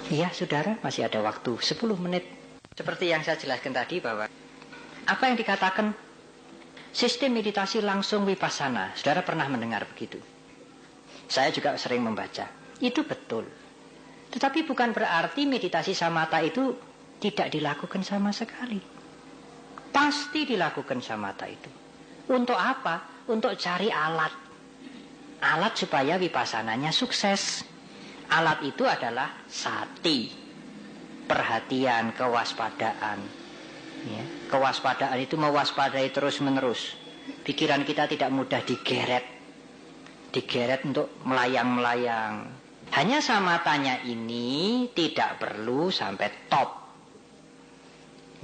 Iya saudara, masih ada waktu 10 menit. Seperti yang saya jelaskan tadi bahwa apa yang dikatakan sistem meditasi langsung vipassana, saudara pernah mendengar begitu. Saya juga sering membaca. Itu betul. Tetapi bukan berarti meditasi samatha itu tidak dilakukan sama sekali. Pasti dilakukan samatha itu. Untuk apa? Untuk cari alat. Alat supaya vipassananya sukses. Alat itu adalah sati, perhatian, kewaspadaan. Ya, kewaspadaan itu mewaspadai terus menerus. Pikiran kita tidak mudah digeret untuk melayang-melayang. Hanya samathanya ini tidak perlu sampai top.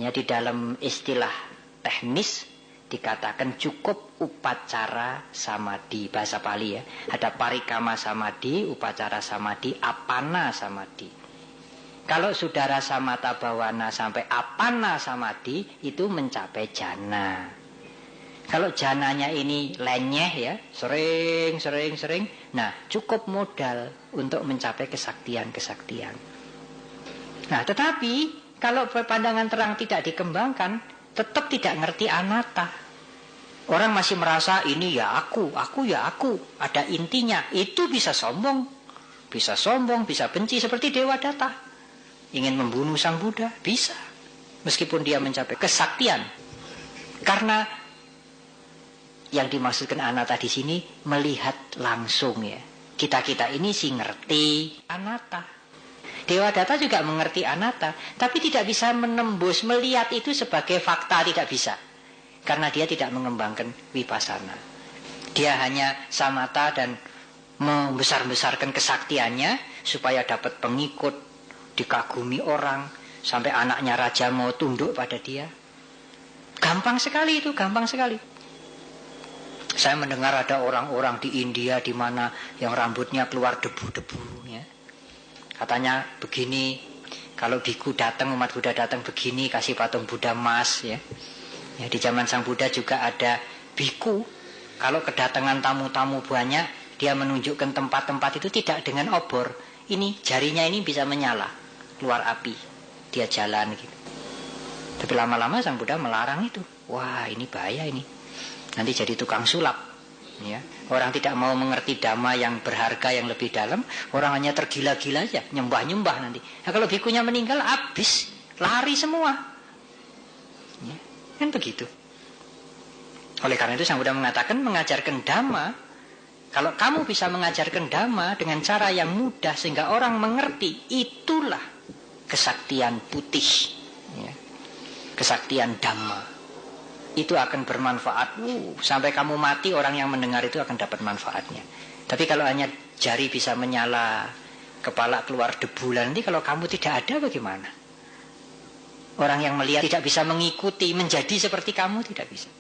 Ya, di dalam istilah teknis dikatakan cukup upacara samadhi, bahasa Pali ya. Ada parikama samadhi, upacara samadhi, apana samadhi. Kalau saudara samatha bhawana sampai apana samadhi, itu mencapai jana. Kalau jananya ini lenyeh ya, sering. Nah, cukup modal untuk mencapai kesaktian. Nah, tetapi kalau pandangan terang tidak dikembangkan, tetap tidak ngerti anatta. Orang masih merasa ini ya aku ya aku. Ada intinya. Itu bisa sombong, bisa benci seperti Dewadatta. Ingin membunuh Sang Buddha, bisa. Meskipun dia mencapai kesaktian. Karena yang dimaksudkan anatta di sini melihat langsung ya. Kita ini sih ngerti anatta. Dewadatta juga mengerti anatta, tapi tidak bisa menembus melihat itu sebagai fakta, tidak bisa. Karena dia tidak mengembangkan vipassana. Dia hanya samatha dan membesar-besarkan kesaktiannya supaya dapat pengikut, dikagumi orang, sampai anaknya raja mau tunduk pada dia. Gampang sekali itu, gampang sekali. Saya mendengar ada orang-orang di India di mana yang rambutnya keluar debu-debu ya. Katanya begini, kalau biku datang, umat Buddha datang begini, kasih patung Buddha emas ya. Ya, di zaman Sang Buddha juga ada biku. Kalau kedatangan tamu-tamu banyak, dia menunjukkan tempat-tempat itu tidak dengan obor. Ini jarinya ini bisa menyala, keluar api. Dia jalan gitu. Tapi lama-lama Sang Buddha melarang itu. Wah, ini bahaya ini. Nanti jadi tukang sulap. Ya. Orang tidak mau mengerti dhamma yang berharga, yang lebih dalam. Orang hanya tergila-gila aja, nyembah-nyembah nanti. Nah, kalau bikunya meninggal, habis, lari semua. Ya. Kan begitu. Oleh karena itu Sang Buddha mengatakan mengajarkan dhamma. Kalau kamu bisa mengajarkan dhamma dengan cara yang mudah sehingga orang mengerti, itulah kesaktian putih ya. Kesaktian dhamma. Itu akan bermanfaat sampai kamu mati, orang yang mendengar itu akan dapat manfaatnya. Tapi kalau hanya jari bisa menyala, kepala keluar debu, nanti kalau kamu tidak ada bagaimana? Orang yang melihat tidak bisa mengikuti, menjadi seperti kamu tidak bisa.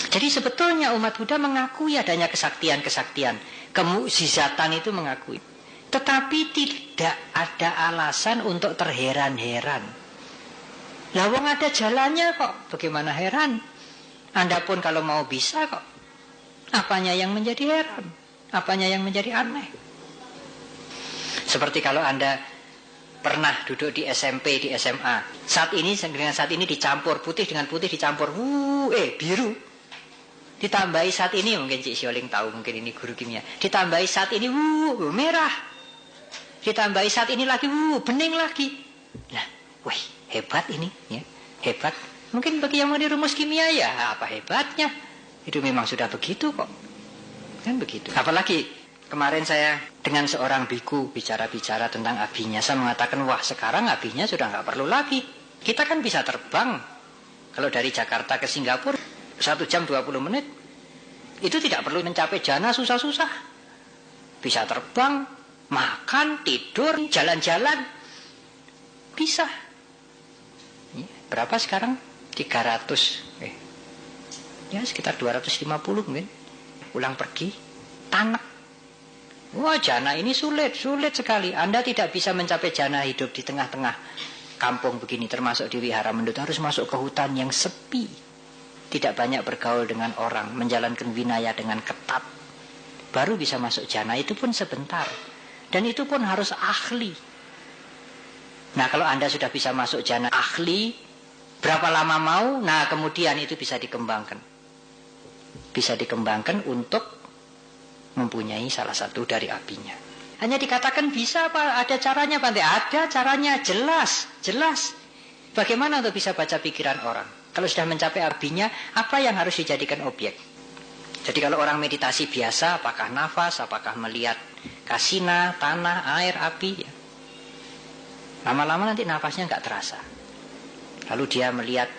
Jadi sebetulnya umat Buddha mengakui adanya kesaktian-kesaktian, kemukjizatan itu mengakui. Tetapi tidak ada alasan untuk terheran-heran. Lah wong ada jalannya kok, bagaimana heran? Anda pun kalau mau bisa kok. Apanya yang menjadi heran? Apanya yang menjadi aneh? Seperti kalau Anda pernah duduk di SMP, di SMA. Saat ini dengan saat ini dicampur, putih dengan putih dicampur. Biru. Ditambahi saat ini, mungkin Cik Sioling tahu, mungkin ini guru kimia. Ditambahi saat ini, merah. Ditambahi saat ini lagi, bening lagi. Nah, hebat ini, ya. Hebat. Mungkin bagi yang mau dirumus kimia ya, apa hebatnya? Itu memang sudah begitu kok. Kan begitu. Apalagi kemarin saya dengan seorang biku bicara-bicara tentang abinya. Saya mengatakan, wah sekarang abinya sudah nggak perlu lagi. Kita kan bisa terbang. Kalau dari Jakarta ke Singapura 1 jam 20 menit. Itu tidak perlu mencapai jana susah-susah. Bisa terbang, makan, tidur, jalan-jalan. Bisa. Berapa sekarang? 300. Ya sekitar 250 mungkin. Pulang pergi, tanak. Wah jana ini sulit sekali. Anda tidak bisa mencapai jana hidup di tengah-tengah kampung begini, termasuk di Wihara Mendut. Harus masuk ke hutan yang sepi. Tidak banyak bergaul dengan orang, menjalankan vinaya dengan ketat. Baru bisa masuk jana, itu pun sebentar. Dan itu pun harus ahli. Nah, kalau Anda sudah bisa masuk jana ahli, berapa lama mau, nah kemudian itu bisa dikembangkan. Bisa dikembangkan untuk mempunyai salah satu dari apinya. Hanya dikatakan bisa apa? Ada caranya, Bante? Ada caranya, jelas. Bagaimana untuk bisa baca pikiran orang? Kalau sudah mencapai apinya, apa yang harus dijadikan objek? Jadi kalau orang meditasi biasa, apakah nafas, apakah melihat kasina, tanah, air, api, ya. Lama-lama nanti nafasnya nggak terasa. Lalu dia melihat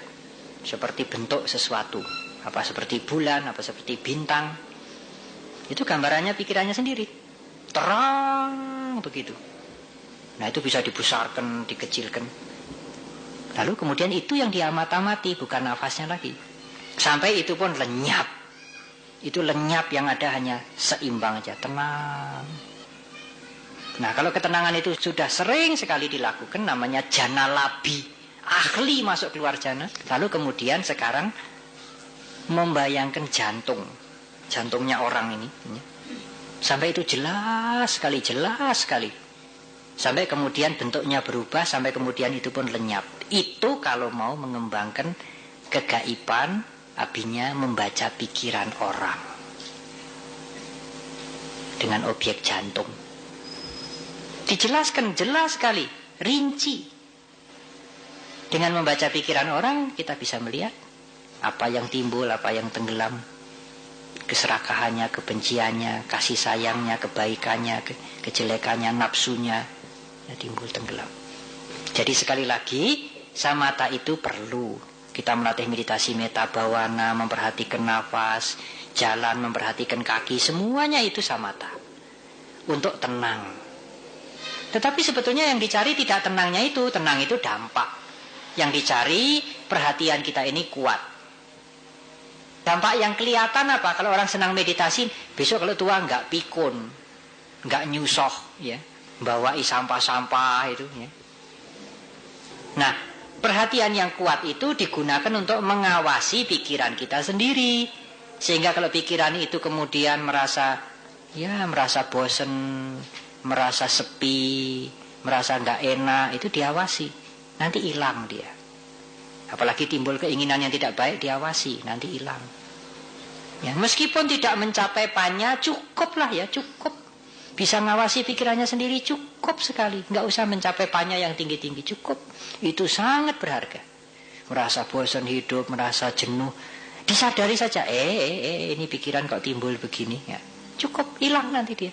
seperti bentuk sesuatu, apa seperti bulan, apa seperti bintang. Itu gambarannya pikirannya sendiri, terang begitu. Nah, itu bisa dibesarkan, dikecilkan. Lalu kemudian itu yang diamat-amati, bukan nafasnya lagi. Sampai itu pun lenyap. Itu lenyap, yang ada hanya seimbang aja, tenang. Nah, kalau ketenangan itu sudah sering sekali dilakukan, namanya jana labi, ahli masuk keluar jana. Lalu kemudian sekarang membayangkan jantungnya orang ini, sampai itu jelas sekali. Sampai kemudian bentuknya berubah, sampai kemudian itu pun lenyap. Itu kalau mau mengembangkan kegaiban, abinya membaca pikiran orang dengan objek jantung. Dijelaskan jelas sekali, rinci. Dengan membaca pikiran orang, kita bisa melihat apa yang timbul, apa yang tenggelam, keserakahannya, kebenciannya, kasih sayangnya, kebaikannya, kejelekannya, nafsunya, ya, timbul tenggelam. Jadi sekali lagi, samatha itu perlu. Kita melatih meditasi metta bhavana, memperhatikan nafas, jalan, memperhatikan kaki, semuanya itu samatha. Untuk tenang. Tetapi sebetulnya yang dicari tidak tenangnya itu. Tenang itu dampak. Yang dicari perhatian kita ini kuat. Dampak yang kelihatan apa? Kalau orang senang meditasi, besok kalau tua nggak pikun, nggak nyusoh, ya, bawai sampah-sampah itu. Ya. Nah, perhatian yang kuat itu digunakan untuk mengawasi pikiran kita sendiri. Sehingga kalau pikiran itu kemudian merasa bosen, merasa sepi, merasa nggak enak, itu diawasi, nanti hilang dia. Apalagi timbul keinginan yang tidak baik, diawasi, nanti hilang. Ya, meskipun tidak mencapai panya, cukuplah ya, cukup. Bisa ngawasi pikirannya sendiri, cukup sekali. Nggak usah mencapai panya yang tinggi-tinggi, cukup. Itu sangat berharga. Merasa bosan hidup, merasa jenuh, disadari saja, ini pikiran kok timbul begini, ya. Cukup, hilang nanti dia.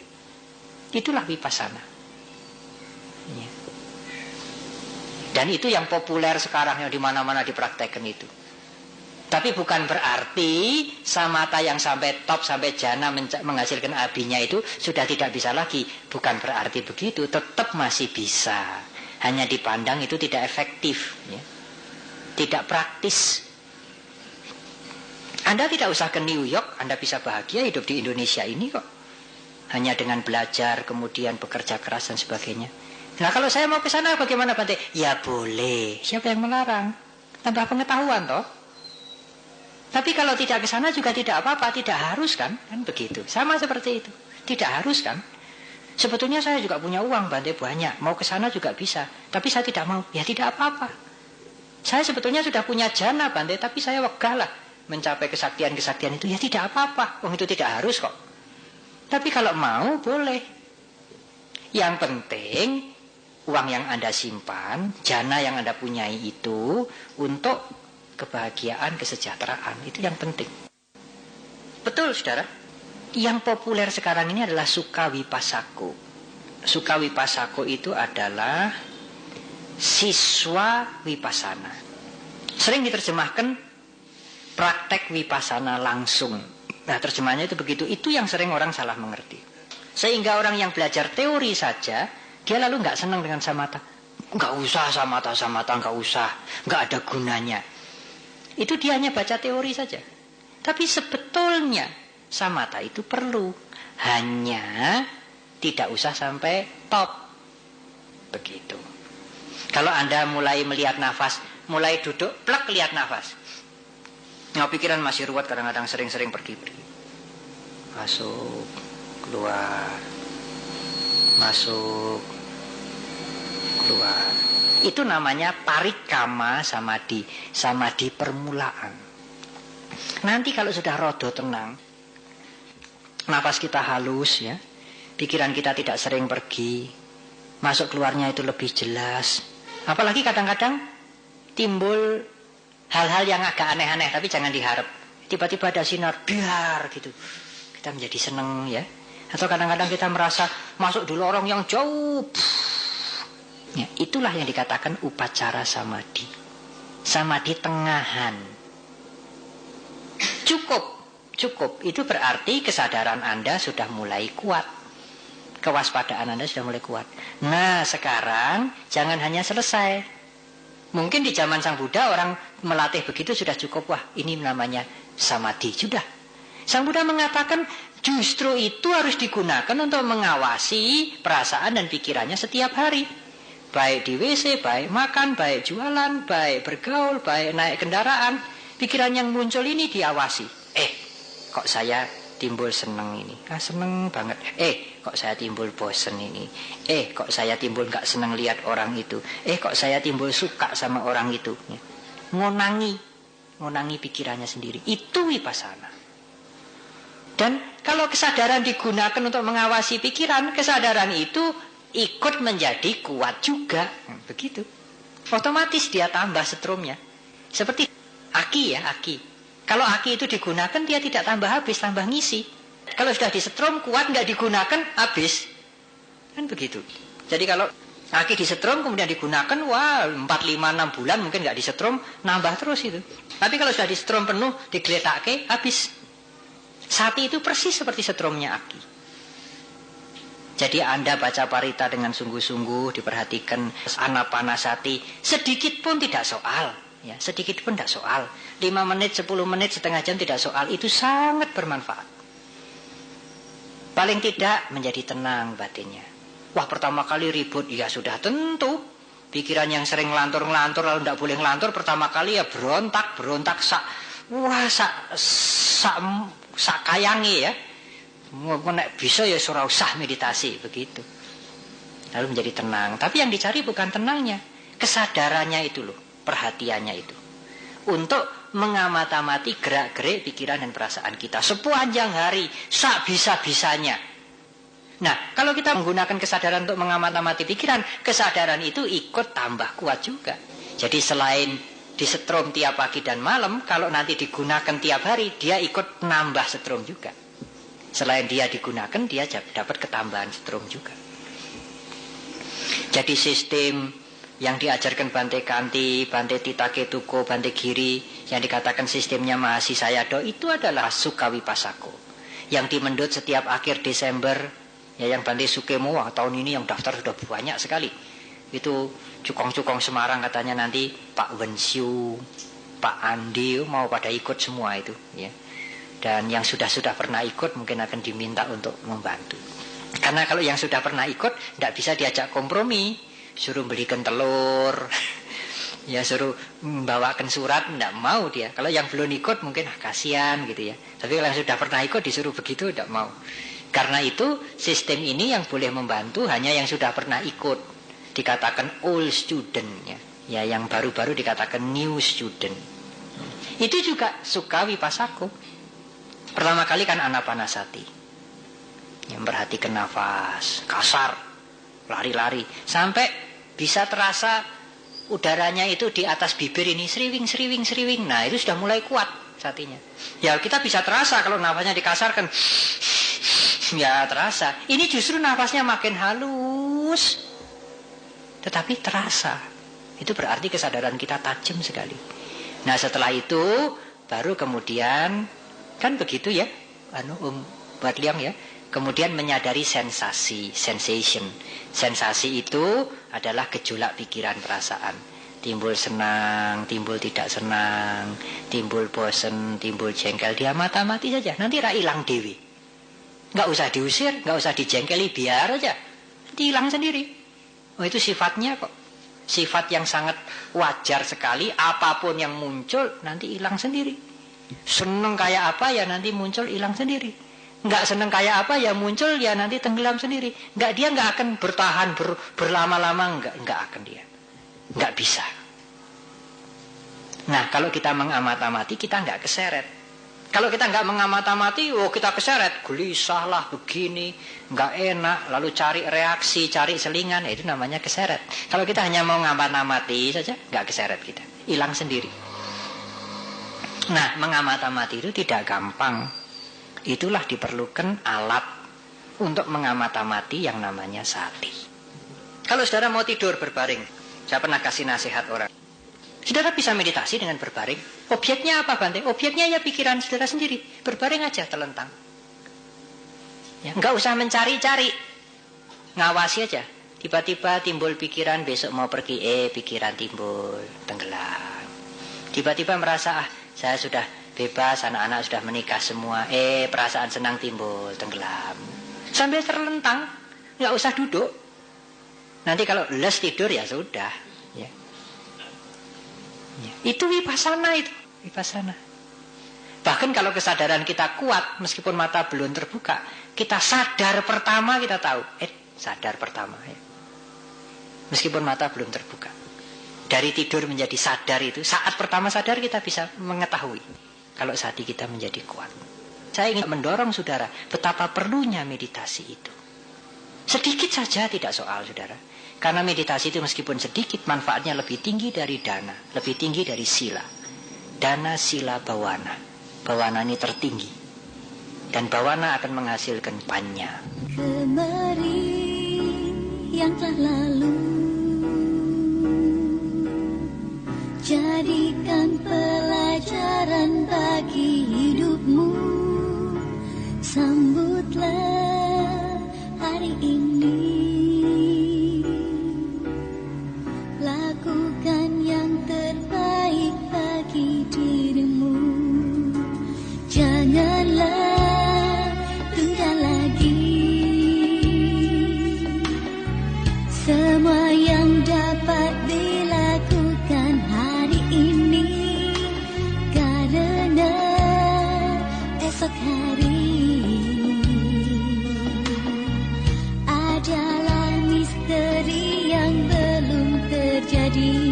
Itulah vipassana. Ya. Dan itu yang populer sekarang, yang di mana-mana dipraktekkan itu. Tapi bukan berarti samatha yang sampai top, sampai jana menghasilkan abinya itu sudah tidak bisa lagi. Bukan berarti begitu, tetap masih bisa. Hanya dipandang itu tidak efektif, ya. Tidak praktis. Anda tidak usah ke New York, Anda bisa bahagia hidup di Indonesia ini kok. Hanya dengan belajar, kemudian bekerja keras dan sebagainya. Nah, kalau saya mau ke sana bagaimana, Bante? Ya boleh, siapa yang melarang? Tambah pengetahuan toh. Tapi kalau tidak ke sana juga tidak apa-apa, tidak harus kan begitu. Sama seperti itu, tidak harus kan. Sebetulnya saya juga punya uang, Bante, banyak. Mau ke sana juga bisa, tapi saya tidak mau. Ya tidak apa-apa. Saya sebetulnya sudah punya jana, Bante, tapi saya wegah lah mencapai kesaktian-kesaktian itu. Ya tidak apa-apa, itu tidak harus kok. Tapi kalau mau, boleh. Yang penting, uang yang Anda simpan, jana yang Anda punyai itu untuk kebahagiaan, kesejahteraan. Itu yang penting. Betul, saudara. Yang populer sekarang ini adalah Sukha Vipassako. Sukha Vipassako itu adalah siswa Vipassana. Sering diterjemahkan praktek Vipassana langsung. Nah, terjemahannya itu begitu. Itu yang sering orang salah mengerti. Sehingga orang yang belajar teori saja, dia lalu nggak senang dengan samatha. Nggak usah samatha, nggak usah. Nggak ada gunanya. Itu dia hanya baca teori saja. Tapi sebetulnya samatha itu perlu. Hanya tidak usah sampai top. Begitu. Kalau Anda mulai melihat nafas, mulai duduk, plek lihat nafas. Nah, pikiran masih ruwet, kadang-kadang sering-sering pergi. Masuk, keluar. Masuk, keluar. Itu namanya parikama samadhi, samadhi permulaan. Nanti kalau sudah rodo tenang, napas kita halus ya, pikiran kita tidak sering pergi, masuk keluarnya itu lebih jelas. Apalagi kadang-kadang timbul hal-hal yang agak aneh-aneh, tapi jangan diharap. Tiba-tiba ada sinar, biar gitu, kita menjadi seneng ya. Atau kadang-kadang kita merasa masuk di lorong yang jauh. Ya, itulah yang dikatakan upacara samadhi. Samadhi tengahan. Cukup. Itu berarti kesadaran Anda sudah mulai kuat. Kewaspadaan Anda sudah mulai kuat. Nah, sekarang jangan hanya selesai. Mungkin di zaman Sang Buddha orang melatih begitu sudah cukup. Wah, ini namanya samadhi. Sudah. Sang Buddha mengatakan justru itu harus digunakan untuk mengawasi perasaan dan pikirannya setiap hari. Baik di WC, baik makan, baik jualan, baik bergaul, baik naik kendaraan. Pikiran yang muncul ini diawasi. Kok saya timbul seneng ini? Seneng banget. Kok saya timbul bosen ini? Kok saya timbul gak seneng lihat orang itu? Kok saya timbul suka sama orang itu? Ngonangi pikirannya sendiri. Itu vipassana. Dan kalau kesadaran digunakan untuk mengawasi pikiran, kesadaran itu ikut menjadi kuat juga. Begitu. Otomatis dia tambah setrumnya. Seperti aki ya, aki. Kalau aki itu digunakan, dia tidak tambah habis, tambah ngisi. Kalau sudah disetrum kuat, nggak digunakan, habis. Kan begitu. Jadi kalau aki disetrum kemudian digunakan, wah 4, 5, 6 bulan mungkin nggak disetrum, nambah terus itu. Tapi kalau sudah disetrum penuh, digeletakke, habis. Sati itu persis seperti setrumnya aki. Jadi Anda baca parita dengan sungguh-sungguh, diperhatikan anapanasati, sedikit pun tidak soal. Ya, sedikit pun tidak soal. 5 menit, 10 menit, setengah jam tidak soal. Itu sangat bermanfaat. Paling tidak menjadi tenang batinnya. Wah, pertama kali ribut, ya sudah tentu. Pikiran yang sering ngelantur-ngelantur, lalu tidak boleh ngelantur, pertama kali ya berontak sak kayangi ya. Nek bisa ya surah usah meditasi begitu. Lalu menjadi tenang. Tapi yang dicari bukan tenangnya, kesadarannya itu loh, perhatiannya itu. Untuk mengamati gerak-gerik pikiran dan perasaan kita sepanjang hari, sak bisa-bisanya. Nah, kalau kita menggunakan kesadaran untuk mengamati pikiran, kesadaran itu ikut tambah kuat juga. Jadi selain disetrum tiap pagi dan malam, kalau nanti digunakan tiap hari, dia ikut nambah setrum juga. Selain dia digunakan, dia dapat ketambahan setrum juga. Jadi sistem yang diajarkan Bante Kanti, Bante Titaketuko, Bante Giri, yang dikatakan sistemnya Mahasi Sayadaw, itu adalah Sukawipasako. Yang dimendut setiap akhir Desember, ya yang Bante Sukemo, tahun ini yang daftar sudah banyak sekali. Itu cukong-cukong Semarang katanya nanti Pak Wensyu, Pak Andi mau pada ikut semua itu ya. Dan yang sudah pernah ikut mungkin akan diminta untuk membantu. Karena kalau yang sudah pernah ikut tidak bisa diajak kompromi, suruh belikan telur ya suruh membawakan surat, tidak mau dia. Kalau yang belum ikut mungkin kasihan gitu ya. Tapi kalau yang sudah pernah ikut disuruh begitu tidak mau. Karena itu sistem ini yang boleh membantu hanya yang sudah pernah ikut. Dikatakan old student ya. Ya yang baru-baru dikatakan new student. Itu juga Sukawipasako. Pertama kali kan anapanasati. Yang perhatikan nafas, kasar, lari-lari sampai bisa terasa udaranya itu di atas bibir ini sriwing. Nah, itu sudah mulai kuat satinya. Ya kita bisa terasa kalau nafasnya dikasarkan. Ya terasa. Ini justru nafasnya makin halus. Tetapi terasa. Itu berarti kesadaran kita tajam sekali. Nah setelah itu baru kemudian kan begitu ya, Bat Liang ya. Kemudian menyadari sensation. Sensasi itu adalah gejolak pikiran perasaan. Timbul senang, timbul tidak senang, timbul bosen, timbul jengkel. Dia mati saja. Nanti hilang dewi. Nggak usah diusir, nggak usah dijengkeli, biar aja. Nanti hilang sendiri. Oh itu sifatnya kok. Sifat yang sangat wajar sekali. Apapun yang muncul nanti hilang sendiri. Seneng kayak apa ya nanti muncul hilang sendiri. Nggak seneng kayak apa ya muncul ya nanti tenggelam sendiri. Dia nggak akan bertahan berlama-lama, nggak akan dia. Nggak bisa. Nah, kalau kita mengamat-amati, kita nggak keseret. Kalau kita nggak mengamat-amati, kita keseret, gelisah lah begini, nggak enak, lalu cari reaksi, cari selingan, itu namanya keseret. Kalau kita hanya mau ngamat-amati saja, nggak keseret kita, hilang sendiri. Nah, mengamat-amati itu tidak gampang. Itulah diperlukan alat untuk mengamat-amati yang namanya sati. Kalau saudara mau tidur berbaring, saya pernah kasih nasihat orang. Saudara bisa meditasi dengan berbaring. Objeknya apa, Bante? Objeknya ya pikiran saudara sendiri. Berbaring aja, terlentang. Ya, nggak usah mencari-cari. Ngawasi aja. Tiba-tiba timbul pikiran, besok mau pergi, pikiran timbul, tenggelam. Tiba-tiba merasa, saya sudah bebas, anak-anak sudah menikah semua, perasaan senang timbul, tenggelam. Sambil terlentang, nggak usah duduk. Nanti kalau les tidur ya sudah. Ya. Itu vipassana itu, vipassana. Bahkan kalau kesadaran kita kuat, meskipun mata belum terbuka, kita sadar pertama kita tahu, sadar pertama. Ya. Meskipun mata belum terbuka, dari tidur menjadi sadar itu, saat pertama sadar kita bisa mengetahui. Kalau hati kita menjadi kuat. Saya ingin mendorong saudara betapa perlunya meditasi itu. Sedikit saja tidak soal, saudara. Karena meditasi itu meskipun sedikit, manfaatnya lebih tinggi dari dana, lebih tinggi dari sila. Dana, sila, bawana. Bawana ini tertinggi. Dan bawana akan menghasilkan panya. Kemarin yang telah lalu, jadikan pelajaran bagi hidupmu. Sambutlah hari ini. Lakukan yang terbaik bagi dirimu. Janganlah tunda lagi. Semua yang dapat dilakukan hari ini, karena esok hari adalah misteri yang belum terjadi.